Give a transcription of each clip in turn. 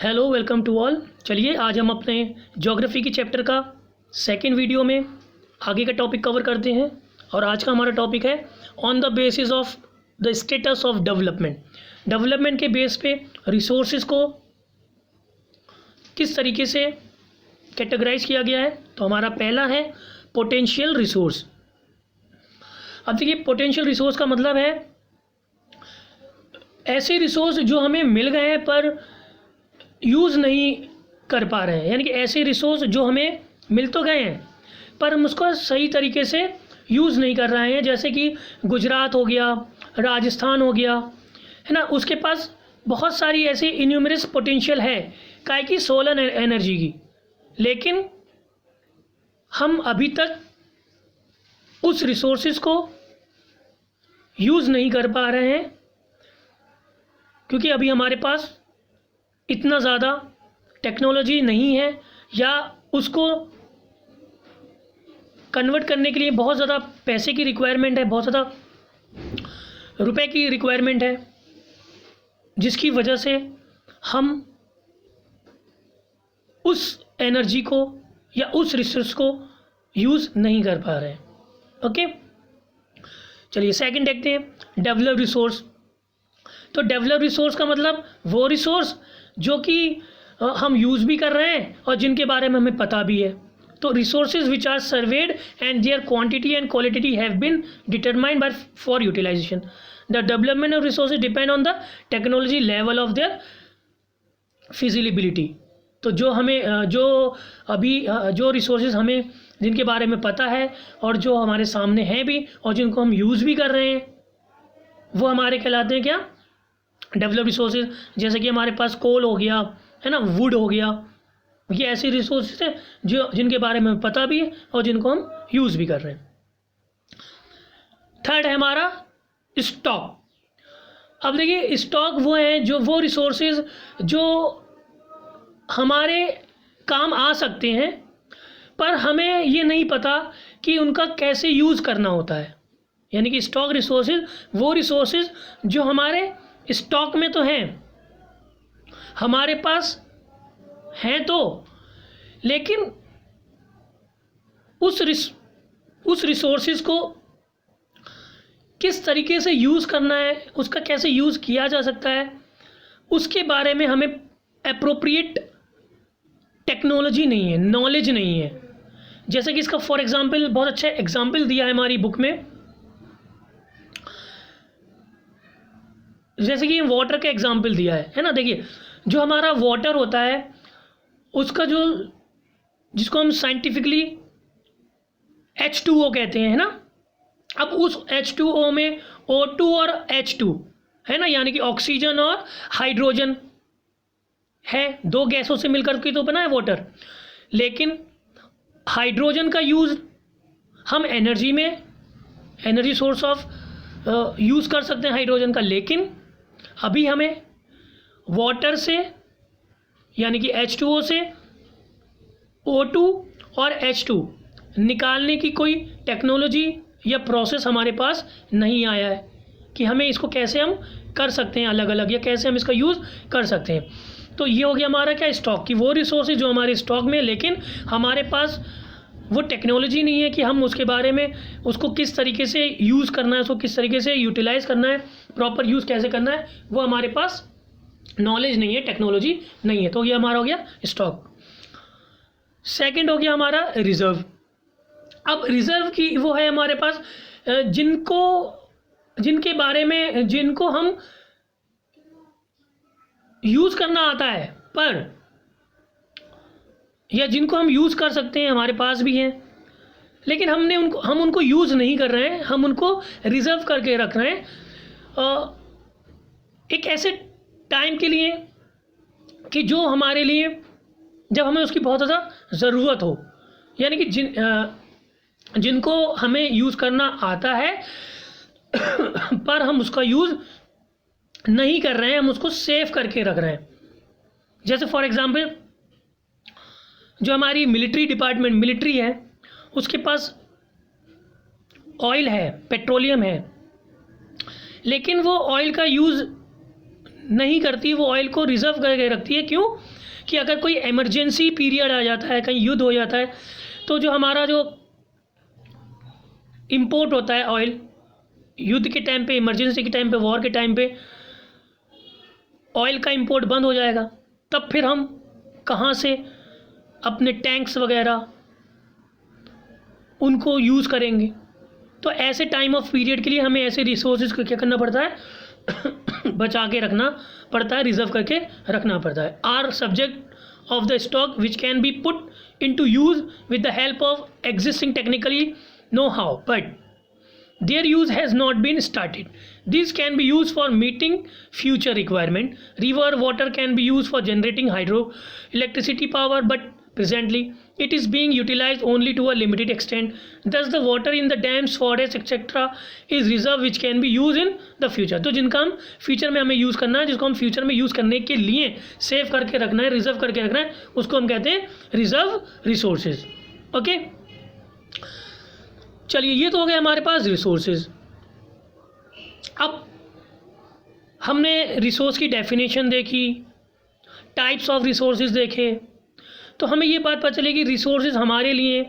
Hello, welcome to all. चलिए आज हम अपने ज्योग्राफी की चैप्टर का सेकंड वीडियो में आगे का टॉपिक कवर करते हैं। और आज का हमारा टॉपिक है on the basis of the status of development. Development के बेस पे रिसोर्सेज को किस तरीके से कैटेगराइज किया गया है। तो हमारा पहला है पोटेंशियल रिसोर्स। अब देखिए, पोटेंशियल रिसोर्स का मतलब है ऐसे रिसोर्स जो हमें मिल गए हैं पर यूज़ नहीं कर पा रहे हैं, यानी कि ऐसे रिसोर्स जो हमें मिल तो गए हैं पर हम उसको सही तरीके से यूज़ नहीं कर रहे हैं। जैसे कि गुजरात हो गया, राजस्थान हो गया, है ना, उसके पास बहुत सारी ऐसी इन्यूमरस पोटेंशियल है काहे की सोलर एनर्जी की, लेकिन हम अभी तक उस रिसोर्सेज को यूज़ नहीं कर पा रहे हैं क्योंकि अभी हमारे पास इतना ज़्यादा टेक्नोलॉजी नहीं है या उसको कन्वर्ट करने के लिए बहुत ज़्यादा पैसे की रिक्वायरमेंट है, बहुत ज़्यादा रुपए की रिक्वायरमेंट है, जिसकी वजह से हम उस एनर्जी को या उस रिसोर्स को यूज़ नहीं कर पा रहे हैं। ओके, चलिए सेकंड देखते हैं डेवलप रिसोर्स। तो डेवलप रिसोर्स का मतलब वो रिसोर्स जो कि हम यूज़ भी कर रहे हैं और जिनके बारे में हमें पता भी है। तो resources which are served and their quantity and quality have been determined by for utilization. The development of resources depend on the technology level of their feasibility. तो जो हमें जो रिसोर्सेज हमें जिनके बारे में पता है और जो हमारे सामने हैं भी और जिनको हम यूज़ भी कर रहे हैं, वो हमारे कहलाते हैं क्या, डेवलप रिसोर्सेज। जैसे कि हमारे पास कोल हो गया, है ना, वुड हो गया, ये ऐसी रिसोर्सेज हैं जो जिनके बारे में पता भी है और जिनको हम यूज़ भी कर रहे हैं। थर्ड है हमारा स्टॉक। अब देखिए, स्टॉक वो हैं जो वो रिसोर्सेज जो हमारे काम आ सकते हैं पर हमें ये नहीं पता कि उनका कैसे यूज़ करना होता है। यानी कि स्टॉक रिसोर्सेज वो रिसोर्सेज जो हमारे स्टॉक में तो हैं, हमारे पास हैं तो, लेकिन उस रिसोर्सेज को किस तरीके से यूज़ करना है, उसका कैसे यूज़ किया जा सकता है, उसके बारे में हमें एप्रोप्रिएट टेक्नोलॉजी नहीं है, नॉलेज नहीं है। जैसे कि इसका फॉर एग्जांपल बहुत अच्छा एग्जांपल दिया है हमारी बुक में। जैसे कि वाटर का एग्जांपल दिया है ना। देखिए, जो हमारा वाटर होता है उसका जिसको हम साइंटिफिकली H2O कहते हैं, है ना। अब उस H2O में O2 और H2 है ना, यानी कि ऑक्सीजन और हाइड्रोजन है, दो गैसों से मिलकर के तो बना है वाटर। लेकिन हाइड्रोजन का यूज़ हम एनर्जी सोर्स ऑफ यूज़ कर सकते हैं हाइड्रोजन का, लेकिन अभी हमें वाटर से यानी कि H2O से O2 और H2 निकालने की कोई टेक्नोलॉजी या प्रोसेस हमारे पास नहीं आया है कि हमें इसको कैसे हम कर सकते हैं अलग अलग, या कैसे हम इसका यूज़ कर सकते हैं। तो ये हो गया हमारा क्या, स्टॉक की वो रिसोर्सेज जो हमारे स्टॉक में, लेकिन हमारे पास वो टेक्नोलॉजी नहीं है कि हम उसके बारे में उसको किस तरीके से यूज़ करना है, उसको किस तरीके से यूटिलाइज़ करना है, प्रॉपर यूज़ कैसे करना है, वो हमारे पास नॉलेज नहीं है, टेक्नोलॉजी नहीं है। तो ये हमारा हो गया स्टॉक। सेकंड हो गया हमारा रिज़र्व। अब रिज़र्व की वो है हमारे पास जिनके बारे में जिनको हम यूज़ करना आता है पर, या जिनको हम यूज़ कर सकते हैं, हमारे पास भी हैं, लेकिन हम उनको यूज़ नहीं कर रहे हैं, हम उनको रिज़र्व करके रख रहे हैं एक ऐसे टाइम के लिए कि जो हमारे लिए जब हमें उसकी बहुत ज़्यादा ज़रूरत हो, यानी कि जिनको हमें यूज़ करना आता है पर हम उसका यूज़ नहीं कर रहे हैं, हम उसको सेव करके रख रहे हैं। जैसे फॉर एग्ज़ाम्पल जो हमारी मिलिट्री है, उसके पास ऑयल है, पेट्रोलियम है, लेकिन वो ऑयल का यूज़ नहीं करती, वो ऑयल को रिजर्व करके रखती है। क्यों? कि अगर कोई इमरजेंसी पीरियड आ जाता है, कहीं युद्ध हो जाता है, तो जो हमारा जो इंपोर्ट होता है ऑयल, युद्ध के टाइम पे, इमरजेंसी के टाइम पे, वॉर के टाइम पे ऑयल का इंपोर्ट बंद हो जाएगा। तब फिर हम कहाँ से अपने टैंक्स वगैरह उनको यूज़ करेंगे? तो ऐसे टाइम ऑफ पीरियड के लिए हमें ऐसे रिसोर्सेज को क्या करना पड़ता है? बचा के रखना पड़ता है, रिजर्व करके रखना पड़ता है। Are subject of the stock which can be put into use with the help of existing technically know how, but their use has not been started. These can be used for meeting future requirement. River water can be used for generating hydroelectricity power, but presently it is being utilized only to a limited extent. Thus the water in the dams, forests etc. is reserve which can be used in the future. तो जिनका हम future में हमें use करना है, जिसको हम future में यूज़ करने के लिए सेव करके रखना है, रिजर्व करके रखना है, उसको हम कहते हैं रिजर्व रिसोर्सेज। ओके, चलिए ये तो हो गया हमारे पास रिसोर्सेज। अब हमने रिसोर्स की डेफिनेशन देखी, टाइप्स ऑफ रिसोर्सेज देखे, तो हमें ये बात पता चलेगी रिसोर्सेज हमारे लिए,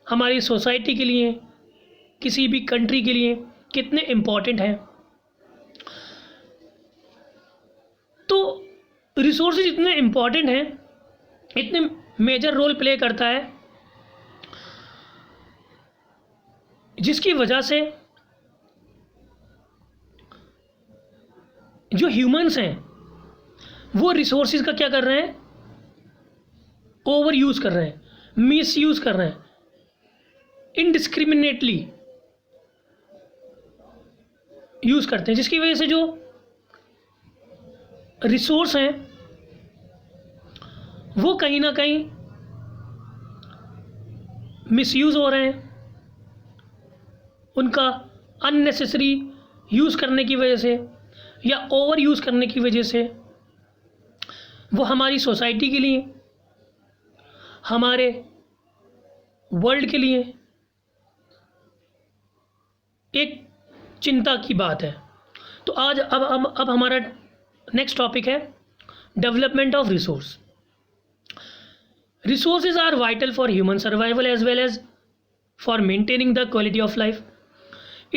हमारी सोसाइटी के लिए, किसी भी कंट्री के लिए कितने इम्पॉर्टेंट हैं। तो रिसोर्सेज इतने इम्पॉर्टेंट हैं, इतने मेजर रोल प्ले करता है, जिसकी वजह से जो ह्यूमंस हैं वो रिसोर्सेज का क्या कर रहे हैं? ओवर यूज़ कर रहे हैं, मिस यूज़ कर रहे हैं, इनडिस्क्रिमिनेटली यूज़ करते हैं, जिसकी वजह से जो रिसोर्स हैं वो कहीं ना कहीं मिसयूज़ हो रहे हैं। उनका अननेसेसरी यूज़ करने की वजह से या ओवर यूज़ करने की वजह से वो हमारी सोसाइटी के लिए, हमारे वर्ल्ड के लिए एक चिंता की बात है। तो आज अब हमारा नेक्स्ट टॉपिक है development of resource. Resources are vital for human survival as well as for maintaining the quality of life.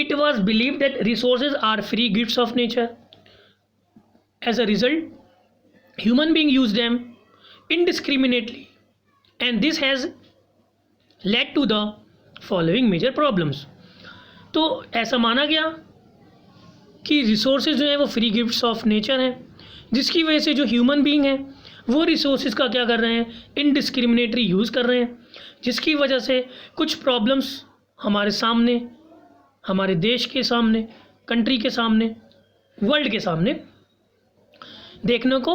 It was believed that resources are free gifts of nature. As a result, human beings use them indiscriminately, and this has led to the following major problems. तो ऐसा माना गया कि resources जो हैं वो free gifts of nature हैं, जिसकी वजह से जो ह्यूमन बीइंग हैं वो रिसोर्सेज का क्या कर रहे हैं? इनडिस्क्रिमिनेटली यूज़ कर रहे हैं, जिसकी वजह से कुछ प्रॉब्लम्स हमारे सामने, हमारे देश के सामने, कंट्री के सामने, वर्ल्ड के सामने देखने को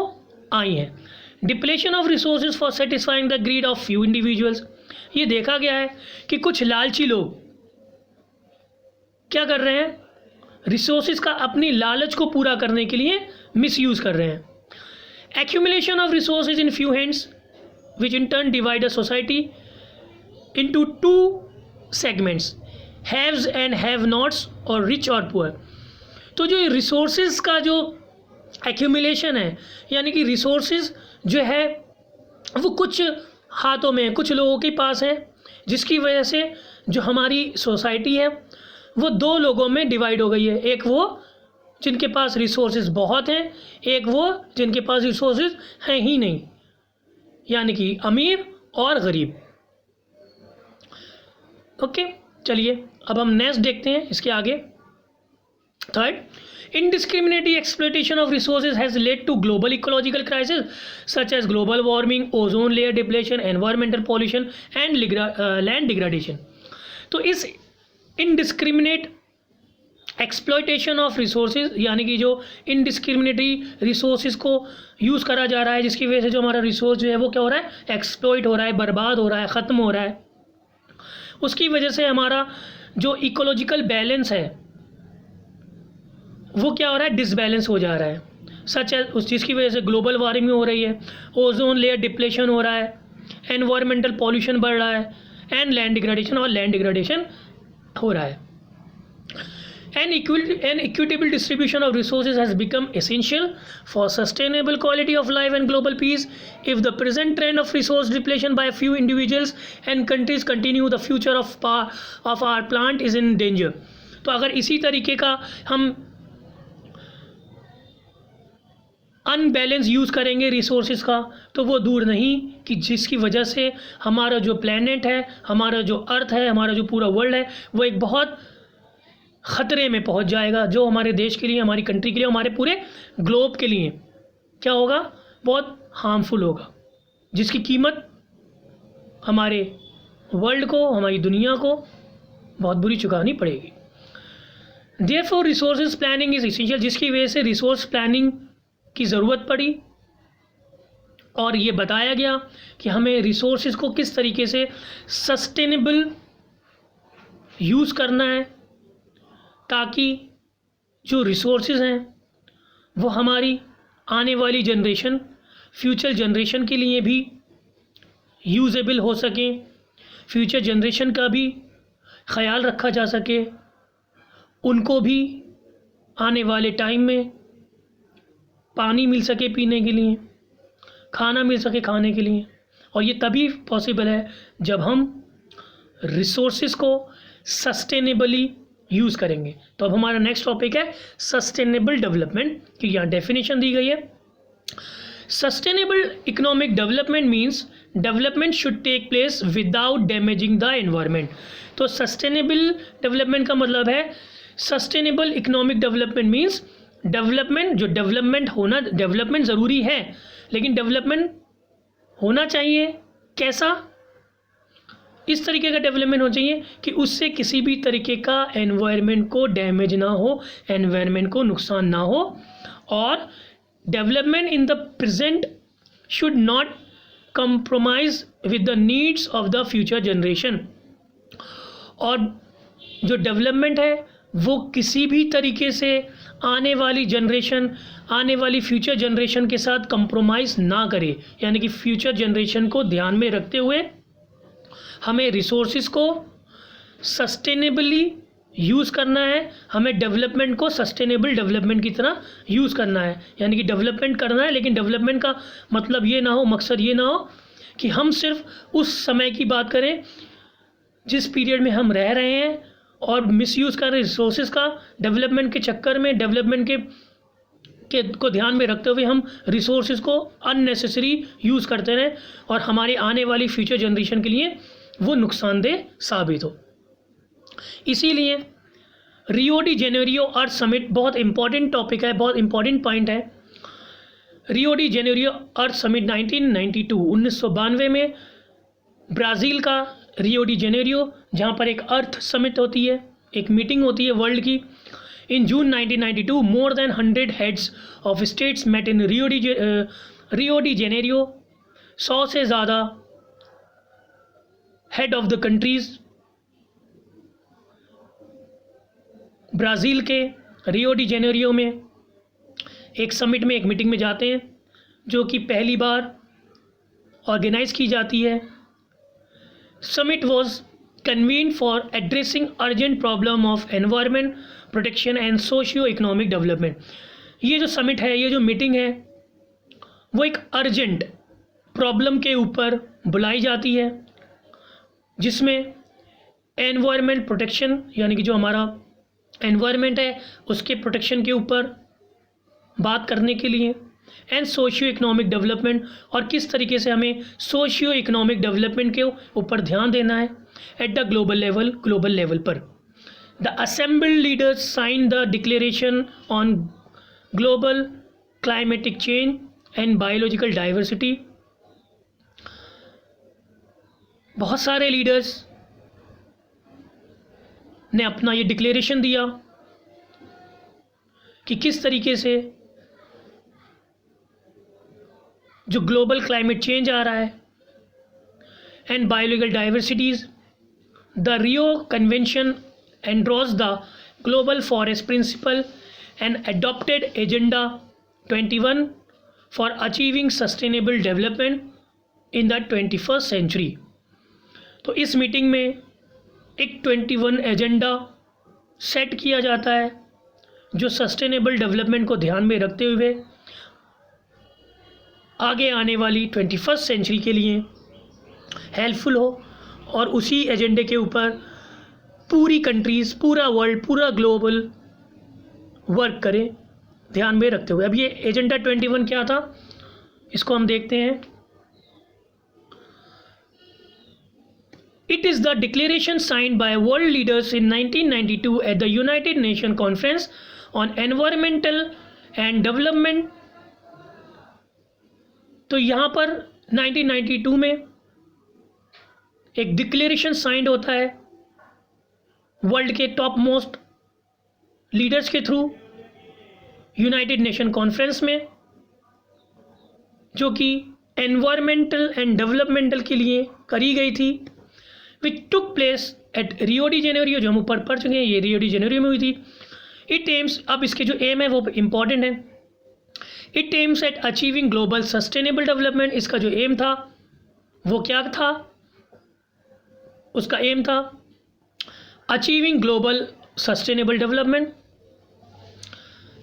आई हैं। Depletion of resources for satisfying the greed of few individuals. ये देखा गया है कि कुछ लालची लोग क्या कर रहे हैं? रिसोर्सेज का अपनी लालच को पूरा करने के लिए मिसयूज़ कर रहे हैं। Accumulation of resources in few hands which in turn divide a society into two segments, haves and have nots और रिच और पुअर। तो जो रिसोर्सेज का जो एक्यूमुलेशन है, यानी कि रिसोर्सेज जो है वो कुछ हाथों में, कुछ लोगों के पास है, जिसकी वजह से जो हमारी सोसाइटी है वो दो लोगों में डिवाइड हो गई है। एक वो जिनके पास रिसोर्सेज बहुत हैं, एक वो जिनके पास रिसोर्सेज हैं ही नहीं, यानी कि अमीर और गरीब। ओके, चलिए अब हम नेक्स्ट देखते हैं इसके आगे। Third, indiscriminate exploitation of resources has led to global ecological crises such as global warming, ozone layer depletion, environmental pollution and land degradation. तो इस indiscriminate exploitation of resources, यानी कि जो indiscriminately resources को यूज़ करा जा रहा है, जिसकी वजह से जो हमारा रिसोर्स जो है वो क्या हो रहा है? एक्सप्लॉइट हो रहा है, बर्बाद हो रहा है, ख़त्म हो रहा है। उसकी वजह से हमारा जो इकोलॉजिकल बैलेंस है वो क्या हो रहा है? डिसबैलेंस हो जा रहा है। सच है उस चीज़ की वजह से ग्लोबल वार्मिंग हो रही है, ओजोन लेयर डिप्लेशन हो रहा है, एनवायरमेंटल पॉल्यूशन बढ़ रहा है, एंड लैंड डिग्रेडेशन, और लैंड डिग्रेडेशन हो रहा है। An equitable distribution of resources has become essential for sustainable quality of life and global peace. If the present trend of resource depletion by a few individuals and countries continue, the future of our planet is in danger. तो अगर इसी तरीके का हम unbalance use करेंगे resources का, तो वो दूर नहीं कि जिसकी वजह से हमारा जो प्लैनेट है, हमारा जो अर्थ है, हमारा जो पूरा वर्ल्ड है, वो एक बहुत ख़तरे में पहुंच जाएगा, जो हमारे देश के लिए, हमारी कंट्री के लिए, हमारे पूरे ग्लोब के लिए क्या होगा, बहुत हार्मफुल होगा, जिसकी कीमत हमारे वर्ल्ड को, हमारी दुनिया को बहुत बुरी चुकानी पड़ेगी। Therefore resources planning is essential, जिसकी वजह से रिसोर्स प्लानिंग की ज़रूरत पड़ी और ये बताया गया कि हमें रिसोर्सेज को किस तरीके से सस्टेनेबल यूज़ करना है, ताकि जो रिसोर्सेज हैं वो हमारी आने वाली जनरेशन, फ्यूचर जनरेशन के लिए भी यूजेबल हो सकें, फ्यूचर जनरेशन का भी ख्याल रखा जा सके, उनको भी आने वाले टाइम में पानी मिल सके पीने के लिए, खाना मिल सके खाने के लिए। और ये तभी पॉसिबल है जब हम रिसोर्सेज को सस्टेनेबली यूज़ करेंगे। तो अब हमारा नेक्स्ट टॉपिक है सस्टेनेबल डेवलपमेंट, की यहाँ डेफिनेशन दी गई है। Sustainable economic development means development should take place without damaging the environment. तो सस्टेनेबल डेवलपमेंट का मतलब है, sustainable economic development means development, जो डेवलपमेंट होना, डेवलपमेंट ज़रूरी है, लेकिन डेवलपमेंट होना चाहिए कैसा, इस तरीके का डेवलपमेंट होना चाहिए कि उससे किसी भी तरीके का एनवायरनमेंट को डैमेज ना हो, एनवायरनमेंट को नुकसान ना हो, और development in the present should not compromise with the needs of the future generation. और जो डेवलपमेंट है वो किसी भी तरीके से आने वाली जनरेशन, आने वाली फ्यूचर जनरेशन के साथ कंप्रोमाइज़ ना करे, यानी कि फ्यूचर जनरेशन को ध्यान में रखते हुए हमें रिसोर्सेज को सस्टेनेबली यूज़ करना है, हमें डेवलपमेंट को सस्टेनेबल डेवलपमेंट की तरह यूज़ करना है। यानी कि डेवलपमेंट करना है, लेकिन डेवलपमेंट का मतलब ये ना हो, मकसद ये ना हो कि हम सिर्फ उस समय की बात करें जिस पीरियड में हम रह रहे हैं और मिसयूज़ कर रहे रिसोर्सेज का, डेवलपमेंट के चक्कर में, डेवलपमेंट को ध्यान में रखते हुए हम रिसोर्सेज को अननेसेसरी यूज़ करते रहें और हमारी आने वाली फ्यूचर जनरेशन के लिए वो नुकसानदेह साबित हो। इसीलिए रियो डी जेनेरियो अर्थ समिट बहुत इंपॉर्टेंट टॉपिक है, बहुत इंपॉर्टेंट पॉइंट है। रियो डी जेनेरियो अर्थ समिट 1992 में ब्राज़ील का रियो डी जेनेरियो, जहाँ पर एक अर्थ समिट होती है, एक मीटिंग होती है वर्ल्ड की। In June 1992 more than 100 heads of states met in Rio de Janeiro. 100 से ज़्यादा head of the countries Brazil के रियो डी जेनेरियो में एक समिट में, एक मीटिंग में जाते हैं, जो कि पहली बार ऑर्गेनाइज की जाती है। Summit was convened for addressing urgent problem of environment protection and socio-economic development। ये जो समिट है, ये जो मीटिंग है, वो एक अर्जेंट प्रॉब्लम के ऊपर बुलाई जाती है, जिसमें एनवायरमेंट प्रोटेक्शन, यानी कि जो हमारा एनवायरमेंट है उसके प्रोटेक्शन के ऊपर बात करने के लिए, एंड सोशियो इकोनॉमिक डेवलपमेंट, और किस तरीके से हमें सोशियो इकोनॉमिक डेवलपमेंट के ऊपर ध्यान देना है एट द ग्लोबल लेवल पर। The assembled leaders sign the declaration on global climatic change and biological diversity. बहुत सारे लीडर्स ने अपना ये डिक्लेरेशन दिया कि किस तरीके से जो ग्लोबल क्लाइमेट चेंज आ रहा है and biological diversities, the Rio convention endorse the global forest principle and adopted agenda 21 for achieving sustainable development in the 21st century. तो इस मीटिंग में एक 21 एजेंडा सेट किया जाता है जो सस्टेनेबल डेवलपमेंट को ध्यान में रखते हुए आगे आने वाली 21st सेंचुरी के लिए हेल्पफुल हो, और उसी एजेंडे के ऊपर पूरी कंट्रीज़, पूरा वर्ल्ड, पूरा ग्लोबल वर्क करें ध्यान में रखते हुए। अब ये एजेंडा 21 क्या था, इसको हम देखते हैं। It is the declaration signed by world leaders in 1992 at the United Nations Conference on Environmental and Development। तो यहाँ पर 1992 में एक डिक्लेरेशन साइंड होता है वर्ल्ड के टॉप मोस्ट लीडर्स के थ्रू यूनाइटेड नेशन कॉन्फ्रेंस में, जो कि एनवायरमेंटल एंड डेवलपमेंटल के लिए करी गई थी, which took place at Rio de Janeiro, जो हम ऊपर पढ़ चुके हैं, ये रियो डी जेनेरियो में हुई थी। इट एम्स, अब इसके जो एम है वो इम्पॉर्टेंट है। It aims at achieving global sustainable development. इसका जो एम था वो क्या था, उसका एम था अचीविंग ग्लोबल सस्टेनेबल डेवलपमेंट।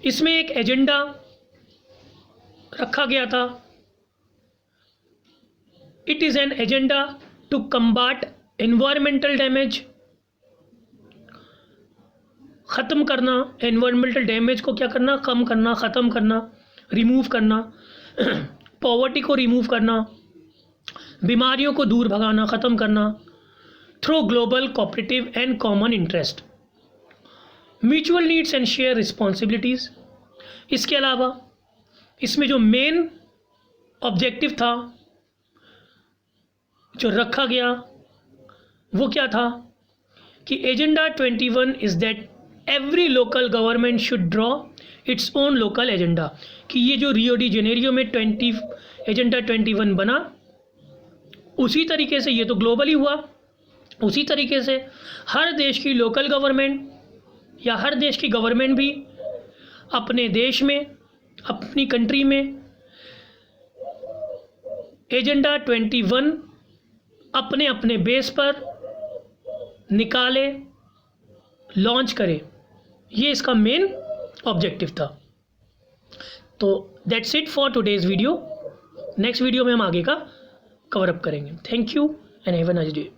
इसमें एक एजेंडा रखा गया था, it is an agenda to combat environmental damage, ख़त्म करना एनवायरमेंटल डैमेज को, क्या करना, कम करना, ख़त्म करना, रिमूव करना, पॉवर्टी को रिमूव करना, बीमारियों को दूर भगाना, ख़त्म करना, through global cooperative and common interest, mutual needs and share responsibilities. इसके अलावा इसमें जो मेन ऑब्जेक्टिव था जो रखा गया वो क्या था कि agenda 21 is that every local government should draw its own local agenda, कि ये जो रियो डी जेनेरियो में एजेंडा 21 बना, उसी तरीके से, ये तो ग्लोबली हुआ, उसी तरीके से हर देश की लोकल गवर्नमेंट या हर देश की गवर्नमेंट भी अपने देश में, अपनी कंट्री में एजेंडा 21 अपने अपने बेस पर निकाले, लॉन्च करे। ये इसका मेन ऑब्जेक्टिव था। तो that's it for today's video. Next video में हम आगे का कवर अप करेंगे। Thank you and have a nice day.